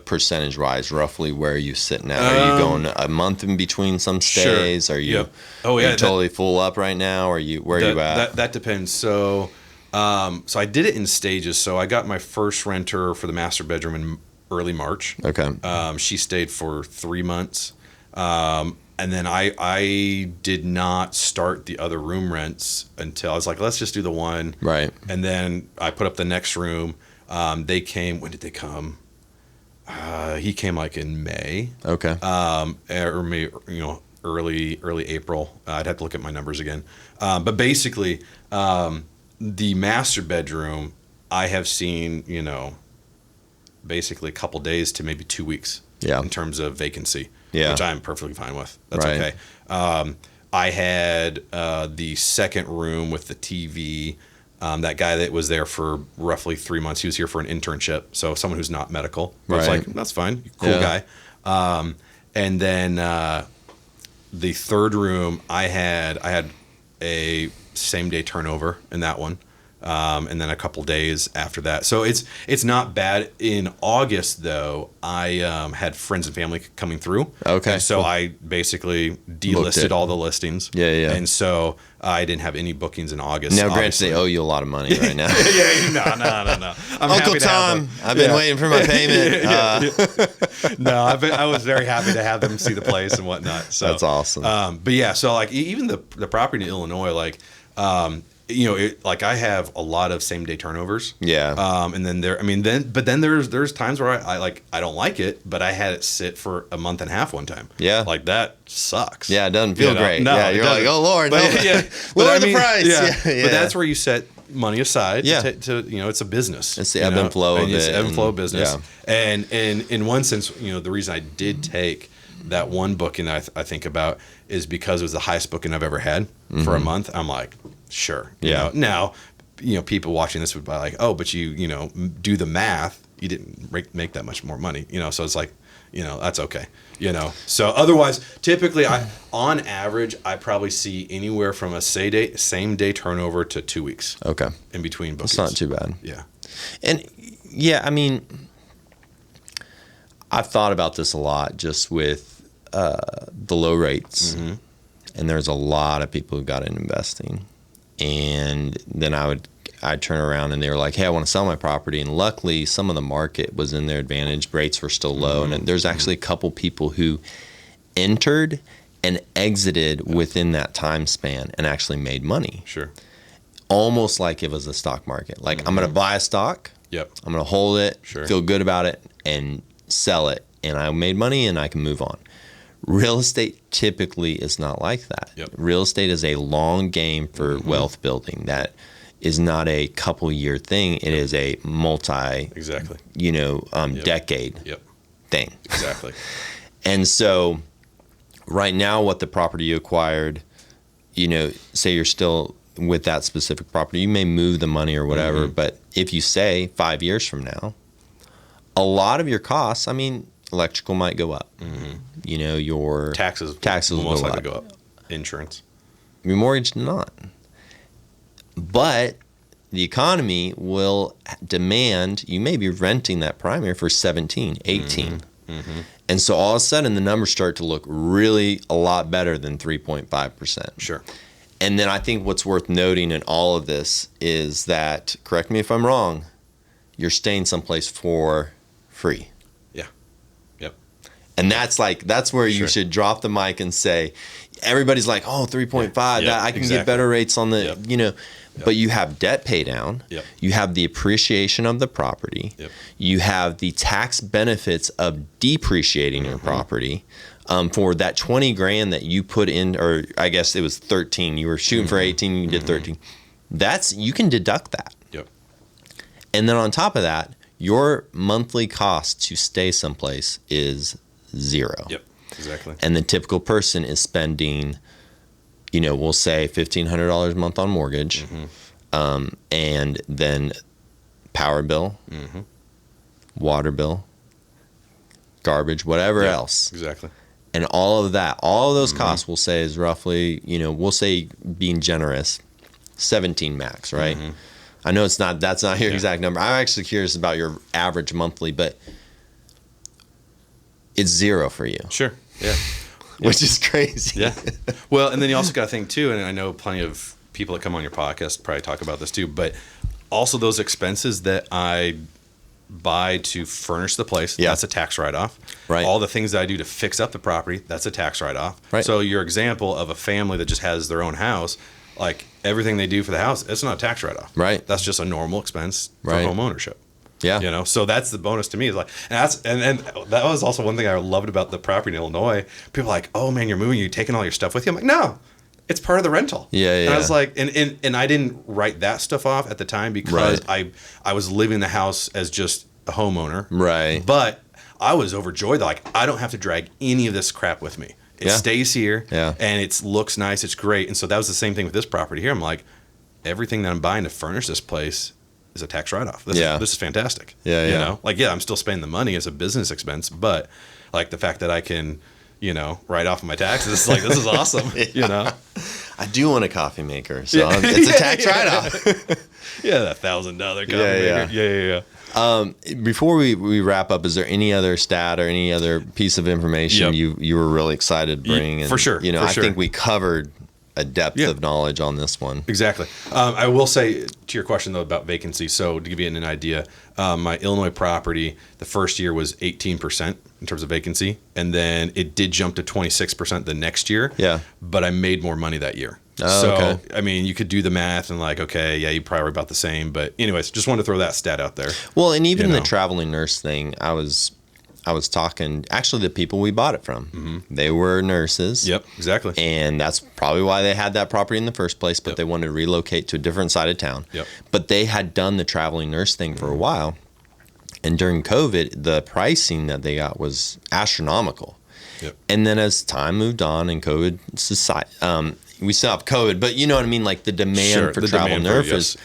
Percentage-wise, roughly, where are you sitting at? Are you going a month in between some stays? Are you, are you totally full up right now? Where are you at? That depends. So I did it in stages. So I got my first renter for the master bedroom in early March. Okay. She stayed for 3 months. And then I did not start the other room rents until I was like, let's just do the one. Right. And then I put up the next room. They came, when did they come? He came like in May. Okay. Or May, early April. I'd have to look at my numbers again. But basically, the master bedroom, I have seen, basically a couple days to maybe 2 weeks in terms of vacancy, which I'm perfectly fine with. That's okay. I had the second room with the TV. That guy that was there for roughly 3 months, he was here for an internship. So someone who's not medical. I was like, that's fine. Cool guy. And then the third room, I had a same day turnover in that one. And then a couple days after that. So it's not bad. In August, though, I had friends and family coming through. Okay. And so I basically delisted all the listings. Yeah. And so I didn't have any bookings in August. Now, granted, they owe you a lot of money right now. No. Uncle Tom, I've been waiting for my payment. No, I was very happy to have them see the place and whatnot. So that's awesome. But yeah, so like even the property in Illinois, like. Like I have a lot of same day turnovers. Yeah. And then there's times where I don't like it, but I had it sit for a month and a half one time. Yeah. Like that sucks. Yeah, it doesn't feel great. No, yeah, you're like, oh Lord, but, lower the price. Yeah. But that's where you set money aside. Yeah. To it's a business. It's the ebb and flow of it. It's ebb and flow business. Yeah. And in one sense, the reason I did take that one booking that I think about is because it was the highest booking I've ever had for a month. I'm like, sure. Now, people watching this would be like, oh, but you do the math. You didn't make that much more money. So it's like, that's okay. So otherwise, typically, on average, I probably see anywhere from a same day turnover to 2 weeks. Okay. In between bookings. It's not too bad. Yeah. And yeah, I mean, I've thought about this a lot just with the low rates. Mm-hmm. And there's a lot of people who got into investing. And then I'd turn around and they were like, hey, I want to sell my property. And luckily, some of the market was in their advantage. Rates were still low. Mm-hmm. And there's actually a couple people who entered and exited within that time span and actually made money. Sure. Almost like it was a stock market. Like, I'm going to buy a stock. Yep. I'm going to hold it, sure. Feel good about it, and sell it. And I made money and I can move on. Real estate typically is not like that. Yep. Real estate is a long game for wealth building. That is not a couple year thing. It is a multi decade thing. Exactly. And so right now what the property you acquired, say you're still with that specific property, you may move the money or whatever, but if you say 5 years from now, a lot of your costs, electrical might go up. Mm-hmm. Your taxes will most likely go up. Insurance. Your mortgage not. But the economy will demand, you may be renting that primary for 17, 18. Mm-hmm. And so all of a sudden the numbers start to look really a lot better than 3.5%. Sure. And then I think what's worth noting in all of this is that, correct me if I'm wrong, you're staying someplace for free. And that's where you should drop the mic and say, everybody's like, oh, 3.5, that I can get better rates on the, but you have debt pay down. Yep. You have the appreciation of the property. Yep. You have the tax benefits of depreciating your property. For that 20 grand that you put in, or I guess it was 13, you were shooting for 18, you did 13. You can deduct that. Yep. And then on top of that, your monthly cost to stay someplace is zero. Yep. Exactly. And the typical person is spending, we'll say $1,500 a month on mortgage, and then power bill, water bill, garbage, whatever else. Exactly. And all of those costs, we'll say is roughly, we'll say being generous, 17 max, right? I know that's not your exact number. I'm actually curious about your average monthly, but it's zero for you. Sure. Yeah. Which is crazy. Yeah. Well, and then you also got to think too, and I know plenty of people that come on your podcast probably talk about this too, but also those expenses that I buy to furnish the place, that's a tax write-off. Right. All the things that I do to fix up the property, that's a tax write-off. Right. So your example of a family that just has their own house, like everything they do for the house, it's not a tax write-off. Right. That's just a normal expense for Right. home ownership. Yeah. So that's the bonus to me. Is like, and that was also one thing I loved about the property in Illinois. People are like, oh man, you're moving, you're taking all your stuff with you. I'm like, no, it's part of the rental. Yeah. And I was like, and I didn't write that stuff off at the time because I was living in the house as just a homeowner. Right. But I was overjoyed that like I don't have to drag any of this crap with me. It stays here. Yeah. And it looks nice. It's great. And so that was the same thing with this property here. I'm like, everything that I'm buying to furnish this place is a tax write-off. This is fantastic. Yeah. I'm still spending the money as a business expense, but like the fact that I can, write off my taxes, it's like, this is awesome. I do want a coffee maker, so it's a tax write-off. That $1,000 coffee maker. Yeah. Before we wrap up, is there any other stat or any other piece of information you were really excited to bring? And, for sure. I think we covered a depth of knowledge on this one. Exactly. I will say to your question though about vacancy. So to give you an idea, my Illinois property, the first year was 18% in terms of vacancy, and then it did jump to 26% the next year. Yeah. But I made more money that year. Oh, okay. I mean, you could do the math and like, okay, you probably about the same. But anyways, just wanted to throw that stat out there. Well, and even the traveling nurse thing, I was talking, actually the people we bought it from, they were nurses. Yep, exactly. And that's probably why they had that property in the first place, but they wanted to relocate to a different side of town. Yep. But they had done the traveling nurse thing for a while. And during COVID, the pricing that they got was astronomical. Yep. And then as time moved on and COVID society, we still have COVID, but you know what I mean? Like the demand for travel nurses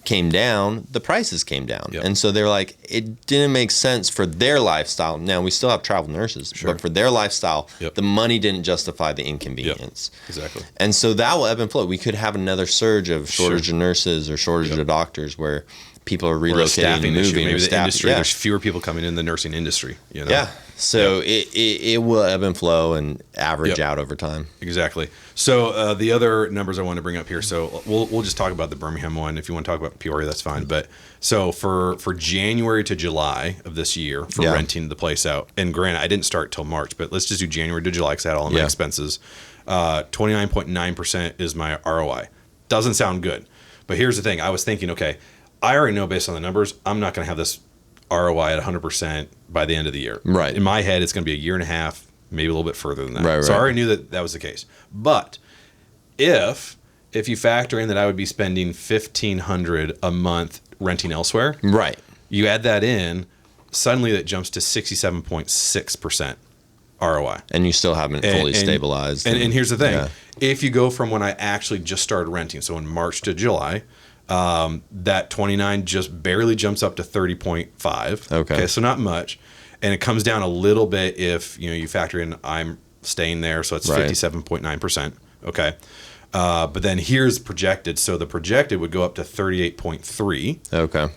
came down, the prices came down. Yep. And so they're like, it didn't make sense for their lifestyle. Now we still have travel nurses, but for their lifestyle, the money didn't justify the inconvenience. Yep. Exactly. And so that will ebb and flow. We could have another surge of shortage of nurses or shortage of doctors where people are relocating and moving. Maybe the industry, there's fewer people coming in the nursing industry. Yeah. So it will ebb and flow and average out over time. Exactly. So the other numbers I want to bring up here. So we'll just talk about the Birmingham one. If you want to talk about Peoria, that's fine. But so for January to July of this year for renting the place out, and granted, I didn't start till March, but let's just do January to July because I had all of my expenses. 29.9% is my ROI. Doesn't sound good, but here's the thing. I was thinking, okay, I already know based on the numbers, I'm not going to have this ROI at 100% by the end of the year. Right. In my head, it's going to be a year and a half, maybe a little bit further than that. Right, so I already knew that was the case. But if you factor in that I would be spending $1,500 a month renting elsewhere, right? You add that in, suddenly that jumps to 67.6% ROI. And you still haven't fully stabilized. And here's the thing: if you go from when I actually just started renting, so in March to July. That 29 just barely jumps up to 30.5. Okay, so not much, and it comes down a little bit if you factor in I'm staying there, so it's 57.9%. Okay, but then here's projected, so the projected would go up to 38.3. Okay,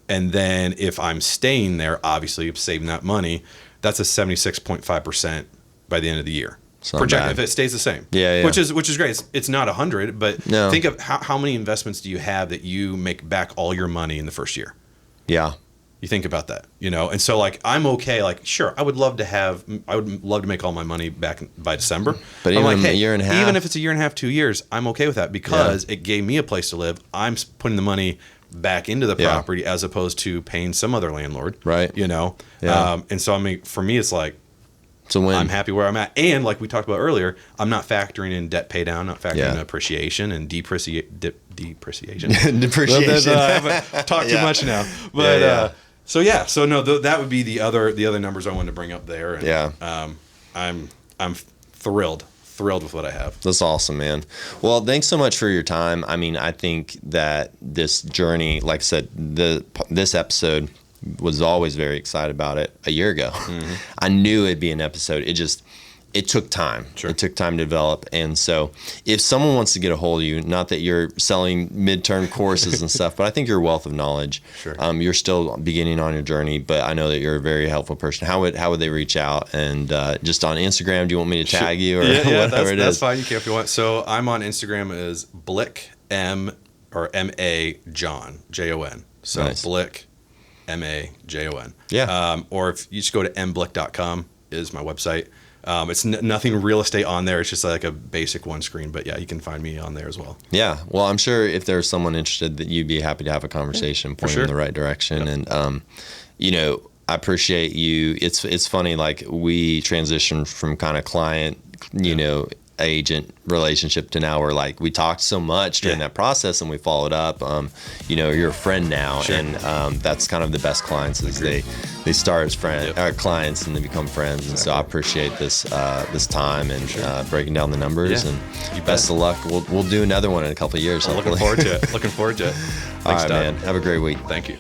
and then if I'm staying there, obviously saving that money, that's a 76.5% by the end of the year. Projected if it stays the same, which is great. It's not 100, but think of how many investments do you have that you make back all your money in the first year? Yeah, You think about that, and so like I'm okay. Like sure, I would love to make all my money back by December. But I'm even like, hey, a year and a half, even if it's a year and a half, 2 years, I'm okay with that because it gave me a place to live. I'm putting the money back into the property as opposed to paying some other landlord, right? And so I mean, for me, it's like it's a win. I'm happy where I'm at, and like we talked about earlier, I'm not factoring in debt pay down, not factoring in appreciation and depreciation. Depreciation. I haven't talked too much now, but. So that would be the other numbers I wanted to bring up there. And, I'm thrilled with what I have. That's awesome, man. Well, thanks so much for your time. I mean, I think that this journey, like I said, this episode was always very excited about it a year ago. Mm-hmm. I knew it'd be an episode. It took time. Sure. It took time to develop. And so if someone wants to get a hold of you, not that you're selling midterm courses and stuff, but I think you're a wealth of knowledge. Sure. You're still beginning on your journey, but I know that you're a very helpful person. How would they reach out? And just on Instagram, do you want me to tag you or whatever it is? That's fine. You can if you want. So I'm on Instagram as Blick M.A. John, Jon. So nice. Blick M.A. Jon. Yeah. Or if you just go to mblick.com is my website. It's nothing real estate on there. It's just like a basic one screen. But yeah, you can find me on there as well. Yeah. Well, I'm sure if there's someone interested that you'd be happy to have a conversation, point them in the right direction. Yep. And, I appreciate you. It's funny, like we transitioned from kind of client, agent relationship to now we're like, we talked so much during that process and we followed up. You're a friend now. Sure. And that's kind of the best clients is they start as clients and they become friends. And so I appreciate this time and breaking down the numbers and best of luck. We'll do another one in a couple of years. Looking forward to it. Thanks, all right, Todd. Man. Have a great week. Thank you.